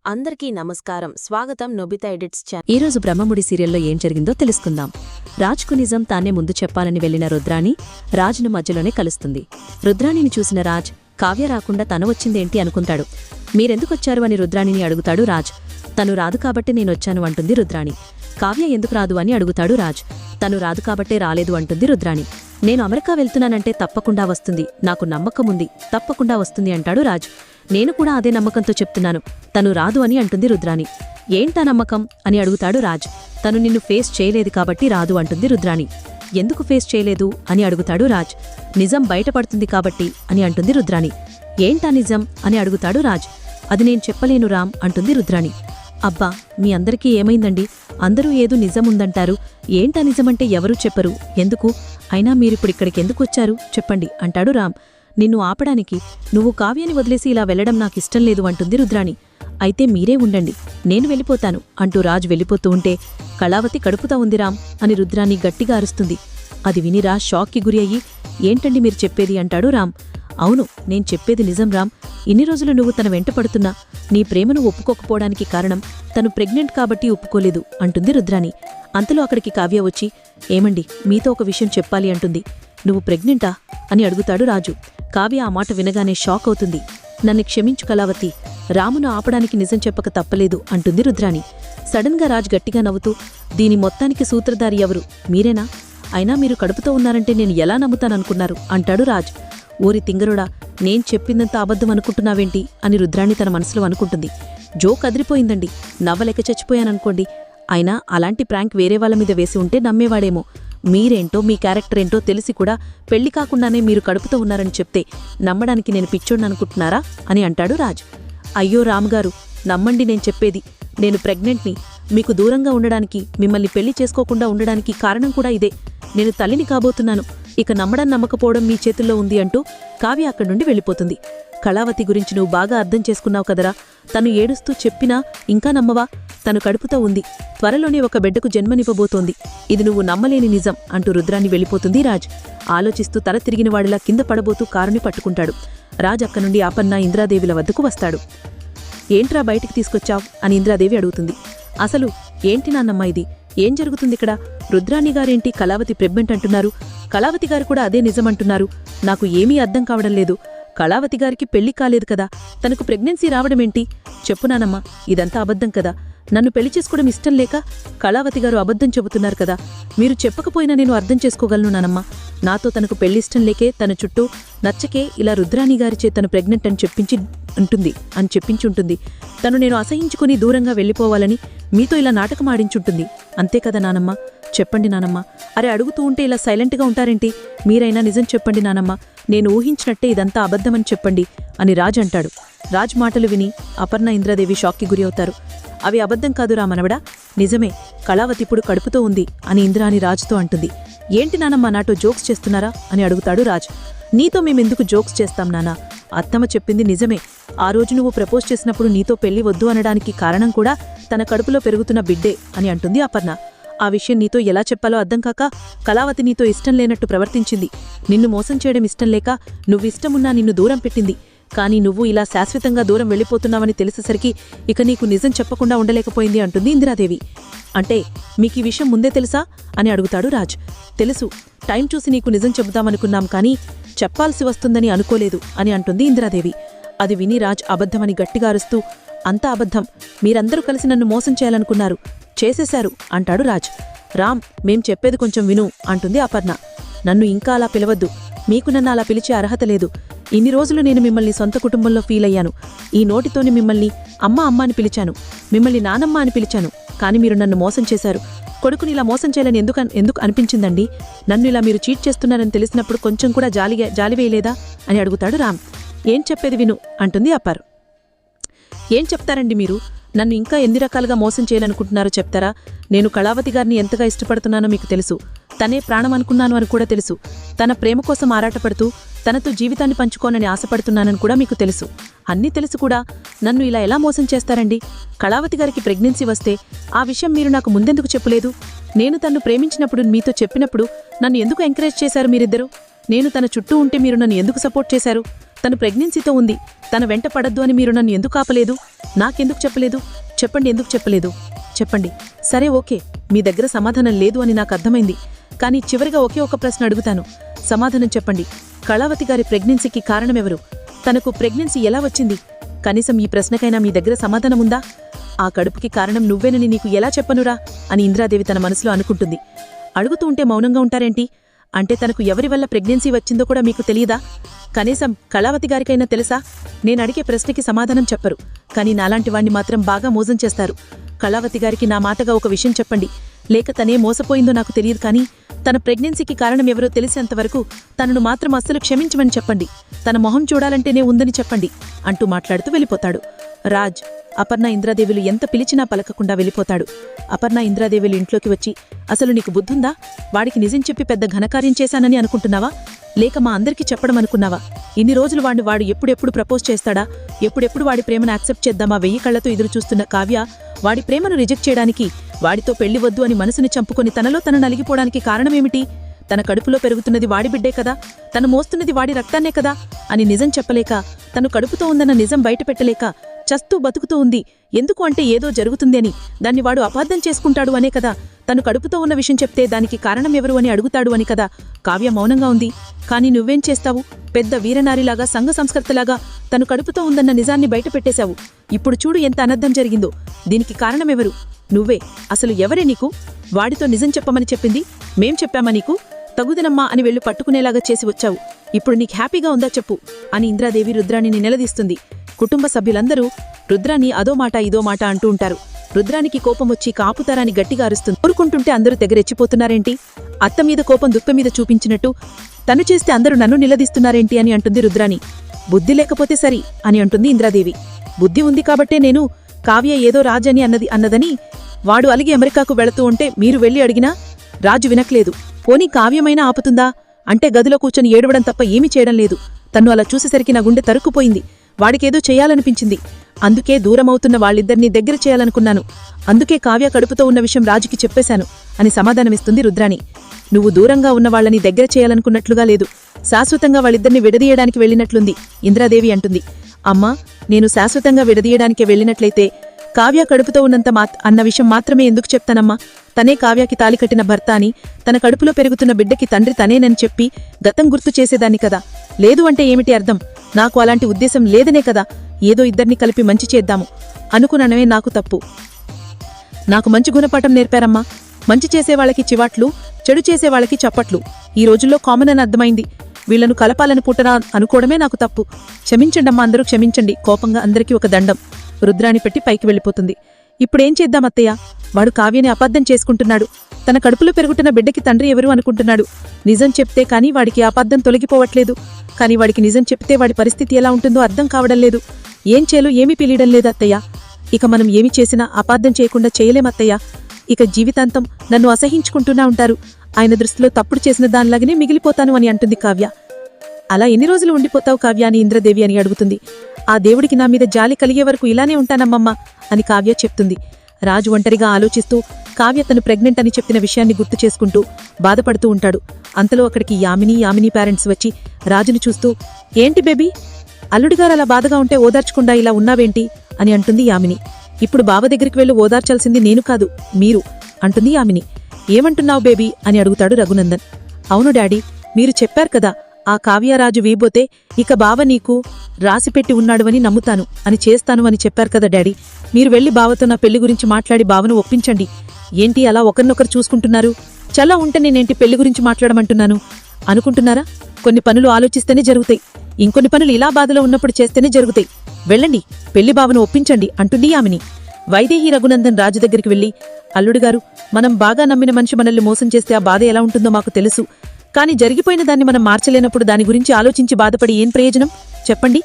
అందరికీ నమస్కారం. స్వాగతం నొబితా ఎడిట్స్ ఛానల్. ఈరోజు బ్రహ్మముడి సీరియల్లో ఏం జరిగిందో తెలుసుకుందాం. రాజ్కు నిజం తానే ముందు చెప్పాలని వెళ్లిన రుద్రాణి రాజ్ను మధ్యలోనే కలుస్తుంది. రుద్రాణిని చూసిన రాజ్ కావ్య రాకుండా తను వచ్చిందేంటి అనుకుంటాడు. మీరెందుకొచ్చారు అని రుద్రాణిని అడుగుతాడు రాజ్. తను రాదు కాబట్టి నేనొచ్చాను అంటుంది రుద్రాణి. కావ్య ఎందుకు రాదు అని అడుగుతాడు రాజ్. తను రాదు కాబట్టే రాలేదు అంటుంది రుద్రాణి. నేను అమెరికా వెళ్తున్నానంటే తప్పకుండా వస్తుంది, నాకు నమ్మకముంది, తప్పకుండా వస్తుంది అంటాడు రాజ్. నేను కూడా అదే నమ్మకంతో చెప్తున్నాను, తను రాదు అని అంటుంది రుద్రాణి. ఏంటా నమ్మకం అని అడుగుతాడు రాజ్. తను నిన్ను ఫేస్ చేయలేదు కాబట్టి రాదు అంటుంది రుద్రాణి. ఎందుకు ఫేస్ చేయలేదు అని అడుగుతాడు రాజ్. నిజం బయటపడుతుంది కాబట్టి అని అంటుంది రుద్రాణి. ఏంటా నిజం అని అడుగుతాడు రాజ్. అది నేను చెప్పలేను రామ్ అంటుంది రుద్రాణి. అబ్బా, మీ అందరికీ ఏమైందండి? అందరూ ఏదో నిజముందంటారు, ఏంటా నిజమంటే ఎవరూ చెప్పరు, ఎందుకు? అయినా మీరిప్పుడిక్కడికెందుకు వచ్చారు చెప్పండి అంటాడు రామ్. నిన్ను ఆపడానికి, నువ్వు కావ్యాన్ని వదిలేసి ఇలా వెళ్లడం నాకిష్టం లేదు అంటుంది రుద్రాణి. అయితే మీరే ఉండండి, నేను వెళ్ళిపోతాను అంటూ రాజ్ వెళ్ళిపోతూ ఉంటే, కళావతి కడుపుతా ఉంది రామ్ అని రుద్రాణి గట్టిగా అరుస్తుంది. అది విని రాజ్ షాక్కి గురి అయ్యి, ఏంటండి మీరు చెప్పేది అంటాడు రామ్. అవును, నేను చెప్పేది నిజం రామ్. ఇన్ని రోజులు నువ్వు తన వెంట పడుతున్నా నీ ప్రేమను ఒప్పుకోకపోవడానికి కారణం తను ప్రెగ్నెంట్ కాబట్టి ఒప్పుకోలేదు అంటుంది రుద్రాణి. అంతలో అక్కడికి కావ్య వచ్చి, ఏమండి మీతో ఒక విషయం చెప్పాలి అంటుంది. నువ్వు ప్రెగ్నెంటా అని అడుగుతాడు రాజు. కావ్య ఆ మాట వినగానే షాక్ అవుతుంది. నన్ను క్షమించు కళావతి, రామును ఆపడానికి నిజం చెప్పక తప్పలేదు అంటుంది రుద్రాణి. సడన్గా రాజ్ గట్టిగా నవ్వుతూ, దీని మొత్తానికి సూత్రధారి ఎవరు, మీరేనా? అయినా మీరు కడుపుతో ఉన్నారంటే నేను ఎలా నమ్ముతాననుకున్నారు అంటాడు రాజ్. ఊరి తింగరుడా, నేను చెప్పిందంత అబద్ధం అనుకుంటున్నావేంటి అని రుద్రాణి తన మనసులో అనుకుంటుంది. జోక్ అదిరిపోయిందండి, నవ్వలేక చచ్చిపోయాననుకోండి. అయినా అలాంటి ప్రాంక్ వేరే వాళ్ళ మీద వేసి ఉంటే నమ్మేవాడేమో. మీరేంటో మీ క్యారెక్టర్ ఏంటో తెలిసి కూడా పెళ్లి కాకుండానే మీరు కడుపుతో ఉన్నారని చెప్తే నమ్మడానికి నేను పిచ్చోడ్ననుకుంటున్నారా అని అంటాడు రాజ్. అయ్యో రామ్గారు, నమ్మండి నేను చెప్పేది. నేను ప్రెగ్నెంట్ని. మీకు దూరంగా ఉండడానికి, మిమ్మల్ని పెళ్లి చేసుకోకుండా ఉండడానికి కారణం కూడా ఇదే. నేను తల్లిని కాబోతున్నాను. ఇక నమ్మడం నమ్మకపోవడం మీ చేతుల్లో ఉంది అంటూ కావ్య అక్కడి నుండి వెళ్ళిపోతుంది. కళావతి గురించి నువ్వు బాగా అర్థం చేసుకున్నావు కదరా. తను ఏడుస్తూ చెప్పినా ఇంకా నమ్మవా? తను కడుపుతో ఉంది, త్వరలోనే ఒక బిడ్డకు జన్మనివ్వబోతోంది. ఇది నువ్వు నమ్మలేని నిజం అంటూ రుద్రాన్ని వెళ్ళిపోతుంది రాజ్. ఆలోచిస్తూ తల తిరిగినవాడిలా కింద పడబోతూ కారుని పట్టుకుంటాడు. రాజ్ అక్క నుండి ఆపన్న ఇంద్రాదేవిల వద్దకు వస్తాడు. ఏంట్రా బయటికి తీసుకొచ్చావ్ అని ఇంద్రాదేవి అడుగుతుంది. అసలు ఏంటి నాన్నమ్మ ఇది? ఏం జరుగుతుందిక్కడ? రుద్రాణి గారేంటి కళావతి ప్రెగ్నెంట్ అంటున్నారు, కళావతి గారు కూడా అదే నిజమంటున్నారు. నాకు ఏమీ అర్థం కావడం లేదు. కళావతి గారికి పెళ్లి కాలేదు కదా, తనకు ప్రెగ్నెన్సీ రావడమేంటి? చెప్పు నానమ్మ, ఇదంతా అబద్ధం కదా. నన్ను పెళ్లి చేసుకోవడం ఇష్టం లేక కళావతి గారు అబద్ధం చెబుతున్నారు కదా. మీరు చెప్పకపోయినా నేను అర్థం చేసుకోగలను నానమ్మ. నాతో తనకు పెళ్లిష్టం లేకే, తన చుట్టూ నచ్చకే ఇలా రుద్రాణి గారిచే తను ప్రెగ్నెంట్ అని చెప్పించుంటుంది. తను నేను అసహించుకుని దూరంగా వెళ్ళిపోవాలని మీతో ఇలా నాటకం ఆడించుంటుంది. అంతే కదా నానమ్మ? చెప్పండి నానమ్మ. అరే, అడుగుతూ ఉంటే ఇలా సైలెంట్గా ఉంటారేంటి? మీరైనా నిజం చెప్పండి నానమ్మ. నేను ఊహించినట్టే ఇదంతా అబద్ధమని చెప్పండి అని రాజ్ అంటాడు. రాజ్ మాటలు విని అపర్ణ, ఇంద్రాదేవి షాక్కి గురి అవుతారు. అవి అబద్ధం కాదు రామనవడా, నిజమే. కళావతి ఇప్పుడు కడుపుతో ఉంది అని ఇంద్రాని రాజ్తో అంటుంది. ఏంటి నానమ్మ, నాతో జోక్స్ చేస్తున్నారా అని అడుగుతాడు రాజ్. నీతో మేమెందుకు జోక్స్ చేస్తాం నానా? అత్తమ్మ చెప్పింది నిజమే. ఆ రోజు నువ్వు ప్రపోజ్ చేసినప్పుడు నీతో పెళ్లి వద్దు అనడానికి కారణం కూడా తన కడుపులో పెరుగుతున్న బిడ్డే అని అంటుంది అపర్ణ. ఆ విషయం నీతో ఎలా చెప్పాలో అర్థం కాక కళావతి నీతో ఇష్టం లేనట్టు ప్రవర్తించింది. నిన్ను మోసం చేయడం ఇష్టం లేక నువ్విష్టమున్నా నిన్ను దూరం పెట్టింది. కానీ నువ్వు ఇలా శాశ్వతంగా దూరం వెళ్ళిపోతున్నావని తెలిసేసరికి ఇక నీకు నిజం చెప్పకుండా ఉండలేకపోయింది అంటుంది ఇందిరాదేవి. అంటే మీకీ విషయం ముందే తెలుసా అని అడుగుతాడు రాజ్. తెలుసు, టైం చూసి నీకు నిజం చెబుదామనుకున్నాం కానీ చెప్పాల్సి వస్తుందని అనుకోలేదు అని అంటుంది ఇందిరాదేవి. అది విని రాజ్ అబద్ధమని గట్టిగా అరుస్తూ, అంతా అబద్ధం, మీరందరూ కలిసి నన్ను మోసం చేయాలనుకున్నారు, చేసేశారు అంటాడు రాజ్. రామ్, మేం చెప్పేది కొంచెం విను అంటుంది అపర్ణ. నన్ను ఇంకా అలా పిలవద్దు, మీకు నన్ను అలా పిలిచే అర్హత లేదు. ఇన్ని రోజులు నేను మిమ్మల్ని సొంత కుటుంబంలో ఫీల్ అయ్యాను. ఈ నోటితోని మిమ్మల్ని అమ్మ అని పిలిచాను, మిమ్మల్ని నానమ్మ అని పిలిచాను. కానీ మీరు నన్ను మోసం చేశారు. కొడుకుని ఇలా మోసం చేయాలని ఎందుకు అనిపించిందండి? నన్ను ఇలా మీరు చీట్ చేస్తున్నారని తెలిసినప్పుడు కొంచెం కూడా జాలివేయలేదా అని అడుగుతాడు రామ్. ఏం చెప్పేది విను అంటుంది అపర్. ఏం చెప్తారండి మీరు? నన్ను ఇంకా ఎన్ని రకాలుగా మోసం చేయాలనుకుంటున్నారో చెప్తారా? నేను కళావతి గారిని ఎంతగా ఇష్టపడుతున్నానో మీకు తెలుసు. తనే ప్రాణం అనుకున్నాను అని కూడా తెలుసు. తన ప్రేమ కోసం ఆరాటపడుతూ తనతో జీవితాన్ని పంచుకోనని ఆశపడుతున్నానని కూడా మీకు తెలుసు. అన్నీ తెలుసు కూడా నన్ను ఇలా ఎలా మోసం చేస్తారండి? కళావతి గారికి ప్రెగ్నెన్సీ వస్తే ఆ విషయం మీరు నాకు ముందెందుకు చెప్పలేదు? నేను తన్ను ప్రేమించినప్పుడు మీతో చెప్పినప్పుడు నన్ను ఎందుకు ఎంకరేజ్ చేశారు మీరిద్దరూ? నేను తన చుట్టూ ఉంటే మీరు నన్ను ఎందుకు సపోర్ట్ చేశారు? తను ప్రెగ్నెన్సీతో ఉంది. తన వెంట పడద్దు అని మీరు నన్ను ఎందుకు ఆపలేదు? నాకెందుకు చెప్పలేదు? చెప్పండి, ఎందుకు చెప్పలేదు? చెప్పండి. సరే, ఓకే, మీ దగ్గర సమాధానం లేదు అని నాకు అర్థమైంది. కానీ చివరిగా ఒకే ఒక ప్రశ్న అడుగుతాను. సమాధానం చెప్పండి. కళావతి గారి ప్రెగ్నెన్సీకి కారణమెవరు? తనకు ప్రెగ్నెన్సీ ఎలా వచ్చింది? కనీసం ఈ ప్రశ్నకైనా మీ దగ్గర సమాధానముందా? ఆ కడుపుకి కారణం నువ్వేనని నీకు ఎలా చెప్పనురా అని ఇంద్రాదేవి తన మనసులో అనుకుంటుంది. అడుగుతూ ఉంటే మౌనంగా ఉంటారేంటి? అంటే తనకు ఎవరి వల్ల ప్రెగ్నెన్సీ వచ్చిందో కూడా మీకు తెలియదా? కనీసం కళావతి గారికైనా తెలుసా? నేనడిగే ప్రశ్నకి సమాధానం చెప్పరు. కానీ నాలాంటి వాణ్ణి మాత్రం బాగా మోసం చేస్తారు. కళావతి గారికి నా మాటగా ఒక విషయం చెప్పండి. లేక తనే మోసపోయిందో నాకు తెలియదు, కానీ తన ప్రెగ్నెన్సీకి కారణం ఎవరో తెలిసేంతవరకు తనను మాత్రం అస్సలు క్షమించమని చెప్పండి. తన మొహం చూడాలంటేనే ఉందని చెప్పండి అంటూ మాట్లాడుతూ వెళ్ళిపోతాడు. రాజ్, అపర్ణ, ఇంద్రాదేవులు ఎంత పిలిచినా పలకకుండా వెళ్ళిపోతాడు. అపర్ణ, ఇంద్రాదేవులు ఇంట్లోకి వచ్చి, అసలు నీకు బుద్ధుందా? వాడికి నిజం చెప్పి పెద్ద ఘనకార్యం చేశానని అనుకుంటున్నావా? లేక మా అందరికీ చెప్పడం అనుకున్నావా? ఇన్ని రోజులు వాడు ఎప్పుడెప్పుడు ప్రపోజ్ చేస్తాడా, ఎప్పుడెప్పుడు వాడి ప్రేమను యాక్సెప్ట్ చేద్దామా 1000 కళ్లతో ఎదురు చూస్తున్న కావ్య వాడి ప్రేమను రిజెక్ట్ చేయడానికి, వాడితో పెళ్లి వద్దు అని మనసుని చంపుకొని తనలో తన నలిగిపోవడానికి కారణమేమిటి? తన కడుపులో పెరుగుతున్నది వాడి బిడ్డే కదా, తను మోస్తున్నది వాడి రక్తాన్నే కదా అని నిజం చెప్పలేక, తను కడుపుతో ఉందన్న నిజం బయటపెట్టలేక చస్తూ బతుకుతూ ఉంది. ఎందుకు అంటే ఏదో జరుగుతుంది అని, దాన్ని వాడు అపార్థం చేసుకుంటాడు అనే కదా. తను కడుపుతో ఉన్న విషయం చెప్తే దానికి కారణం ఎవరు అని అడుగుతాడు అని కదా కావ్య మౌనంగా ఉంది. కానీ నువ్వేం చేస్తావు? పెద్ద వీరనారిలాగా, సంఘ సంస్కర్తలాగా తను కడుపుతో ఉందన్న నిజాన్ని బయటపెట్టేశావు. ఇప్పుడు చూడు ఎంత అనర్థం జరిగిందో. దీనికి కారణమెవరు? నువ్వే. అసలు ఎవరే నీకు వాడితో నిజం చెప్పమని చెప్పింది? మేం చెప్పామా నీకు? తగుదనమ్మా అని వెళ్ళు పట్టుకునేలాగా చేసి వచ్చావు. ఇప్పుడు నీకు హ్యాపీగా ఉందా చెప్పు అని ఇంద్రాదేవి రుద్రాణిని నిలదీస్తుంది. కుటుంబ సభ్యులందరూ రుద్రాని అదో మాట ఇదో మాట అంటూ ఉంటారు. రుద్రానికి కోపం వచ్చి కాపుతారాని గట్టిగా అరుస్తుంది. ఊరుకుంటుంటే అందరూ తెగరెచ్చిపోతున్నారేంటి? అత్త మీద కోపం దుప్ప మీద చూపించినట్టు తను చేస్తే అందరూ నన్ను నిలదీస్తున్నారేంటి అని అంటుంది రుద్రాని. బుద్ధి లేకపోతే సరి అని అంటుంది ఇంద్రాదేవి. బుద్ధి ఉంది కాబట్టే నేను కావ్య ఏదో రాజని అన్నదని వాడు అలిగి అమెరికాకు వెళుతూ ఉంటే మీరు వెళ్ళి అడిగినా రాజు వినట్లేదు. పోనీ కావ్యమైనా ఆపుతుందా? అంటే గదిలో కూర్చొని ఏడవడం తప్ప ఏమీ చేయడం లేదు. తన్ను అలా చూసేసరికి నా గుండె తరుక్కుపోయింది. వాడికేదో చెయ్యాలనిపించింది. అందుకే దూరమవుతున్న వాళ్ళిద్దరినీ దగ్గర చేయాలనుకున్నాను. అందుకే కావ్య కడుపుతో ఉన్న విషయం రాజుకి చెప్పేశాను అని సమాధానమిస్తుంది రుద్రాణి. నువ్వు దూరంగా ఉన్న వాళ్ళని దగ్గర చేయాలనుకున్నట్లుగా లేదు, శాశ్వతంగా వాళ్ళిద్దరిని విడదీయడానికి వెళ్ళినట్లుంది ఇంద్రాదేవి అంటుంది. అమ్మా, నేను శాశ్వతంగా విడదీయడానికే వెళ్ళినట్లయితే కావ్య కడుపుతో ఉన్నంత అన్న విషయం మాత్రమే ఎందుకు చెప్తానమ్మా? తనే కావ్యకి తాలి కట్టిన భర్త అని, తన కడుపులో పెరుగుతున్న బిడ్డకి తండ్రి తనేనని చెప్పి గతం గుర్తు చేసేదాన్ని కదా. లేదు అంటే ఏమిటి అర్థం? నాకు అలాంటి ఉద్దేశం లేదనే కదా ఏదో ఇద్దరిని కలిపి మంచి చేద్దాము అనుకుననమే నాకు తప్పు. నాకు మంచి గుణపాఠం నేర్పారమ్మా. మంచి చేసేవాళ్ళకి చివాట్లు, చెడు చేసేవాళ్ళకి చప్పట్లు ఈ రోజుల్లో కామన్ అని అర్థమైంది. వీళ్లను కలపాలని పుట్టనా అనుకోవడమే నాకు తప్పు. క్షమించండమ్మా, అందరూ క్షమించండి. కోపంగా అందరికీ ఒక దండం. రుద్రాణి పెట్టి పైకి వెళ్ళిపోతుంది. ఇప్పుడేం చేద్దాం అత్తయ్య? వాడు కావ్యని అపార్థం చేసుకుంటున్నాడు. తన కడుపులో పెరుగుతున్న బిడ్డకి తండ్రి ఎవరు అనుకుంటున్నాడు. నిజం చెప్తే కానీ వాడికి అపార్థం తొలగిపోవట్లేదు. కానీ వాడికి నిజం చెప్తే వాడి పరిస్థితి ఎలా ఉంటుందో అర్థం కావడం లేదు. ఏం చేయాలో ఏమీ తెలియడం లేదు అత్తయ్య. ఇక మనం ఏమి చేసినా అపార్థం చేయకుండా చేయలేమత్తయ్య. ఇక జీవితాంతం నన్ను అసహించుకుంటూనే ఉంటారు. ఆయన దృష్టిలో తప్పుడు చేసిన దానిలాగానే మిగిలిపోతాను అని అంటుంది కావ్య. అలా ఎన్ని రోజులు ఉండిపోతావు కావ్య అని ఇంద్రదేవి అని అడుగుతుంది. ఆ దేవుడికి నా మీద జాలి కలిగే వరకు ఇలానే ఉంటానమ్మమ్మ అని కావ్య చెప్తుంది. రాజు ఒంటరిగా ఆలోచిస్తూ కావ్య తను ప్రెగ్నెంట్ అని చెప్పిన విషయాన్ని గుర్తు చేసుకుంటూ బాధపడుతూ ఉంటాడు. అంతలో అక్కడికి యామిని పేరెంట్స్ వచ్చి రాజుని చూస్తూ, ఏంటి బేబీ, అల్లుడిగారు అలా బాధగా ఉంటే ఓదార్చకుండా ఇలా ఉన్నావేంటి అని అంటుంది యామిని. ఇప్పుడు బావ దగ్గరికి వెళ్ళు, ఓదార్చాల్సింది నేను కాదు మీరు అంటుంది యామిని. ఏమంటున్నావు బేబీ అని అడుగుతాడు రఘునందన్. అవును డాడీ, మీరు చెప్పారు కదా ఆ కావ్యరాజు వీబోతే ఇక బావ నీకు రాసిపెట్టి ఉన్నాడువని నమ్ముతాను అని చేస్తాను అని చెప్పారు కదా డాడీ. మీరు వెళ్లి బావతో నా పెళ్లి గురించి మాట్లాడి బావను ఒప్పించండి. ఏంటి అలా ఒకరినొకరు చూసుకుంటున్నారు? చలా ఉంటే నేనేంటి పెళ్లి గురించి మాట్లాడమంటున్నాను అనుకుంటున్నారా? కొన్ని పనులు ఆలోచిస్తేనే జరుగుతాయి, ఇంకొన్ని పనులు ఇలా బాధలో ఉన్నప్పుడు చేస్తేనే జరుగుతాయి. వెళ్ళండి, పెళ్లి బావను ఒప్పించండి అంటుంది యామిని. వైదేహి రఘునందన్ రాజు దగ్గరికి వెళ్లి, అల్లుడుగారు, మనం బాగా నమ్మిన మనిషి మనల్ని మోసం చేస్తే ఆ బాధ ఎలా ఉంటుందో మాకు తెలుసు. కానీ జరిగిపోయిన దాన్ని మనం మార్చలేనప్పుడు దాని గురించి ఆలోచించి బాధపడి ఏం ప్రయోజనం చెప్పండి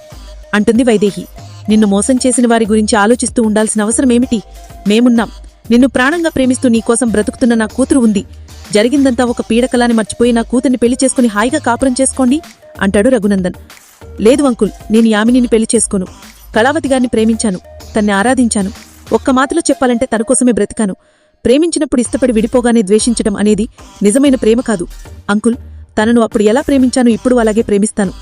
అంటుంది వైదేహి. నిన్ను మోసం చేసిన వారి గురించి ఆలోచిస్తూ ఉండాల్సిన అవసరమేమిటి? మేమున్నాం. నిన్ను ప్రాణంగా ప్రేమిస్తూ నీకోసం బ్రతుకుతున్న నా కూతురు ఉంది. జరిగిందంతా ఒక పీడకలాని మర్చిపోయి నా కూతుర్ని పెళ్లి చేసుకుని హాయిగా కాపురం చేసుకోండి అంటాడు రఘునందన్. లేదు అంకుల్, నేను యామినిని పెళ్లి చేసుకోను. కళావతి గారిని ప్రేమించాను, తన్ని ఆరాధించాను. ఒక్క మాటలో చెప్పాలంటే తన కోసమే బ్రతికాను. ప్రేమించినప్పుడు ఇష్టపడి విడిపోగానే ద్వేషించడం అనేది నిజమైన ప్రేమ కాదు అంకుల్. తనను అప్పుడు ఎలా ప్రేమించానో ఇప్పుడు అలాగే ప్రేమిస్తాను.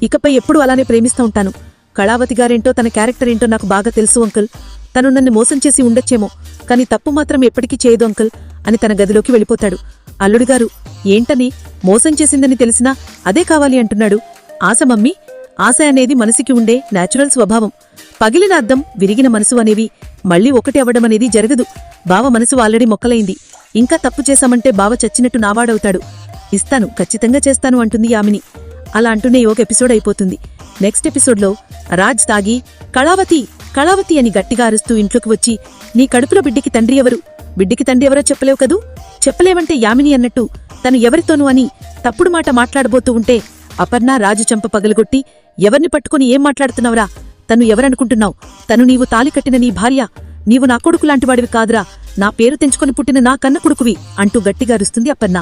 ఇకపై ఎప్పుడూ అలానే ప్రేమిస్తూ ఉంటాను. కళావతి గారేంటో తన క్యారెక్టర్ ఏంటో నాకు బాగా తెలుసు అంకుల్. తను నన్ను మోసం చేసి ఉండొచ్చేమో, కాని తప్పు మాత్రం ఎప్పటికీ చేయదు అంకుల్ అని తన గదిలోకి వెళ్ళిపోతాడు. అల్లుడుగారు ఏంటని మోసం చేసిందని తెలిసినా అదే కావాలి అంటున్నాడు. ఆశ మమ్మీ, ఆశ అనేది మనిషికి ఉండే నేచురల్ స్వభావం. పగిలిన అద్దం, విరిగిన మనసు అనేవి మళ్లీ ఒకటి అవ్వడమనేది జరగదు. బావ మనసు ఆల్రెడీ మొక్కలైంది. ఇంకా తప్పు చేశామంటే బావ చచ్చినట్టు నావాడవుతాడు. ఇస్తాను, ఖచ్చితంగా చేస్తాను అంటుంది యామిని. అలా అంటూనే ఒక ఎపిసోడ్ అయిపోతుంది. నెక్స్ట్ ఎపిసోడ్లో రాజ్ తాగి కళావతి కళావతి అని గట్టిగా అరుస్తూ ఇంట్లోకి వచ్చి, నీ కడుపులో బిడ్డకి తండ్రి ఎవరు? బిడ్డకి తండ్రి ఎవరో చెప్పలేవు కదూ? చెప్పలేవంటే యామిని అన్నట్టు తను ఎవరితోనూ అని తప్పుడు మాట మాట్లాడబోతూ ఉంటే అపర్ణ రాజు చెంప పగలగొట్టి, ఎవర్ని పట్టుకుని ఏం మాట్లాడుతున్నావురా? తను ఎవరనుకుంటున్నావు? తను నీవు తాలి కట్టిన నీ భార్య. నీవు నా కొడుకు లాంటివాడివి కాదురా, నా పేరు తెంచుకొని పుట్టిన నా కన్న కొడుకువి అంటూ గట్టిగా అరుస్తుంది అపర్ణ.